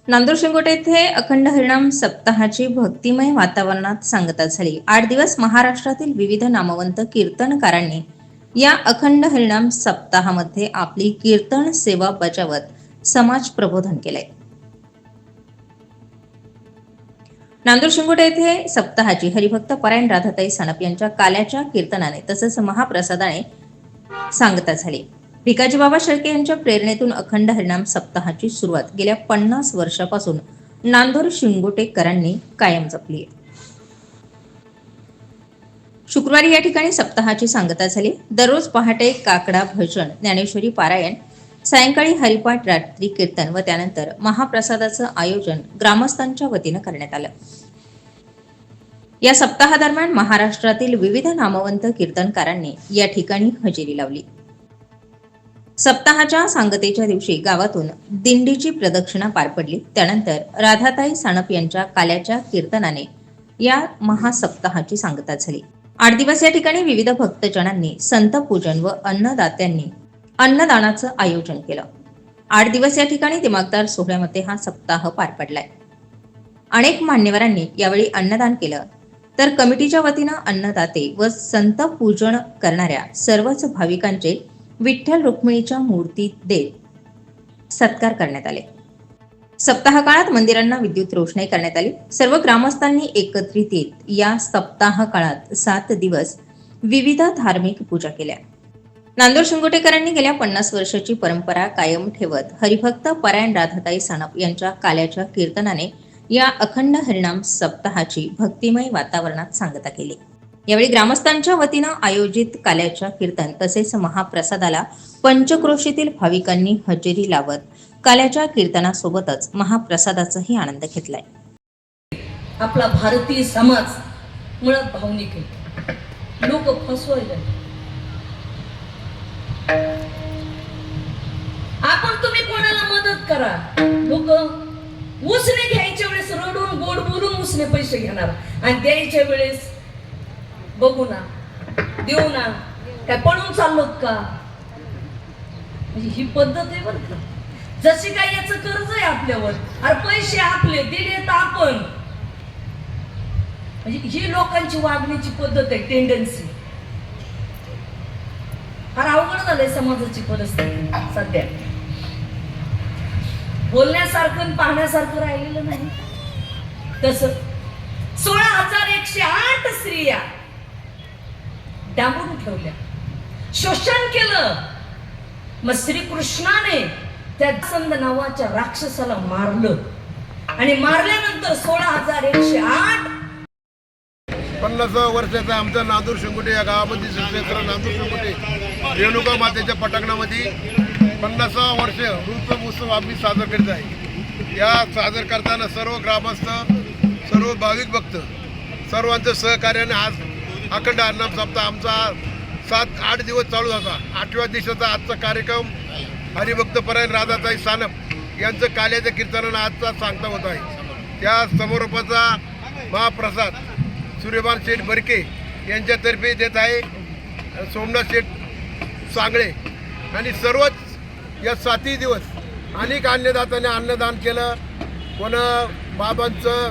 नांदूर शिंगोटे येथे अखंड हरिनाम सप्ताहाची भक्तिमय वातावरणात सांगता झाली। 8 दिवस महाराष्ट्रातील विविध नामवंत कीर्तनकारांनी या अखंड हरिनाम सप्ताहामध्ये आपली कीर्तन सेवा बजावत समाज प्रबोधन केले। नांदूर शिंगोटे येथे सप्ताहाची हरिभक्त परायण राधाताई सानप यांच्या काल्याच्या कीर्तनाने तसेच महाप्रसादाने सांगता झाली। भिकाजी बाबा शेळके यांच्या प्रेरणेतून अखंड हरिनाम सप्ताहाची सुरुवात गेल्या 50 वर्षापासून नांदूर शिंगोटेकरांनी कायम जपली आहे। शुक्रवारी या ठिकाणी सप्ताहाची सांगता झाली। दररोज पहाटे काकडा भजन, ज्ञानेश्वरी पारायण, सायंकाळी हरिपाठ, रात्री कीर्तन व त्यानंतर महाप्रसादाचं आयोजन ग्रामस्थांच्या वतीनं करण्यात आलं। या सप्ताहादरम्यान महाराष्ट्रातील विविध नामवंत कीर्तनकारांनी या ठिकाणी हजेरी लावली। सप्ताहाच्या सांगतेच्या दिवशी गावातून दिंडीची प्रदक्षिणा पार पडली। त्यानंतर राधाताई सानप यांच्या काल्याच्या कीर्तनाने या महासप्ताहाची सांगता झाली। 8 दिवस या ठिकाणी विविध भक्तजनांनी संत पूजन व अन्नदात्यांनी अन्नदानाचं आयोजन केलं। 8 दिवस या ठिकाणी दिमागदार सोहळ्यामध्ये हा सप्ताह पार पडलाय। अनेक मान्यवरांनी यावेळी अन्नदान केलं, तर कमिटीच्या वतीनं अन्नदाते व संत पूजन करणाऱ्या सर्वच भाविकांचे विठ्ठल रुक्मिणीच्या मूर्ती देत सत्कार करण्यात आले। सप्ताह काळात मंदिरांना विद्युत रोषणाई करण्यात आली। सर्व ग्रामस्थांनी एकत्रित येत या सप्ताह काळात 7 दिवस विविध धार्मिक पूजा केल्या। नांदूर शिंगोटेकरांनी गेल्या 50 वर्षाची परंपरा कायम ठेवत हरिभक्त परायण राधाताई सानप यांच्या काल्याच्या कीर्तनाने या अखंड हरिनाम सप्ताहाची भक्तिमय वातावरणात सांगता केली। यावेळी ग्रामस्थांच्या वतीनं आयोजित काल्याच्या कीर्तन तसेच महाप्रसादाला पंचक्रोशीतील भाविकांनी हजेरी लावत काल्याच्या कीर्तनासोबतच महाप्रसादाचाही आनंद घेतलाय। आपला भारतीय समाज मुळात भावनिक आहे। लोक फसवायला आपण तुम्ही कोणाला मदत करा, लोक उसने घ्यायच्या वेळेस रडून गोड बोलून उसने पैसे घेणार आणि द्यायच्या वेळेस बघू ना, देऊ ना, काय पळून चाललोत का? म्हणजे ही पद्धत आहे बरं का। जशी काय याचं कर्ज आहे आपल्यावर, अरे पैसे आपले दिले तर आपण, म्हणजे ही लोकांची वागण्याची पद्धत आहे, टेंडन्सी। फार अवघड झालंय समाजाची परिस्थिती सध्या, बोलण्यासारखं पाहण्यासारखं राहिलेलं नाही। तसं 16,108 स्त्रिया डांबून ठेवल्या, शोषण केलं। मग श्रीकृष्णाने त्या संद नावाच्या राक्षसाला मारलं आणि मारल्यानंतर 16,108 50 वर्षाचा आमचा नांदूर शिंगोटे या गावामध्ये क्षेत्र नांदूर शिंगोटे रेणुका मातेच्या पटांगणामध्ये 50 वर्ष उत्सव आम्ही साजरा करीत आहे। या साजर करताना सर्व ग्रामस्थ, सर्व भाविक भक्त सर्वांचं सहकार्याने आज अखंड हरिनाम सप्ताह आमचा 7-8 दिवस चालू होता। 8व्या दिवसाचा आजचा कार्यक्रम हरिभक्त परायण राधाताई सानप यांचं काल्याच्या कीर्तनानं आजचा सांगता होत आहे। त्या समारोपाचा महाप्रसाद सूर्यभान शेठ बरके यांच्यातर्फे देत आहे सोमनाथ शेठ सांगळे आणि सर्वच या 7 दिवस अनेक अन्नदात्याने अन्नदान केलं, कोण बाबांचं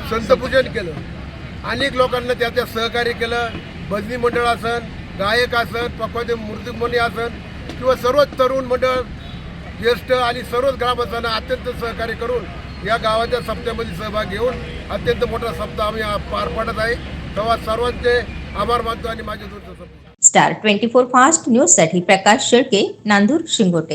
संतपूजन केलं, अनेक लोकांना त्याच्या सहकार्य केलं। भजनी मंडळ असन, गायक असन, पक्वाद्य मूर्तिमणी असन किंवा सर्वच तरुण मंडळ, ज्येष्ठ आणि सर्वच ग्रामस्थांना अत्यंत सहकार्य करून या गावाच्या सप्त्यामध्ये सहभाग घेऊन अत्यंत मोठा सप्ताह आम्ही पार पाडत आहे। तेव्हा सर्वांचे आभार मानतो आणि माझे दूरचं स्टार 24 फास्ट न्यूज साठी प्रकाश शेळके, नांदूर शिंगोटे।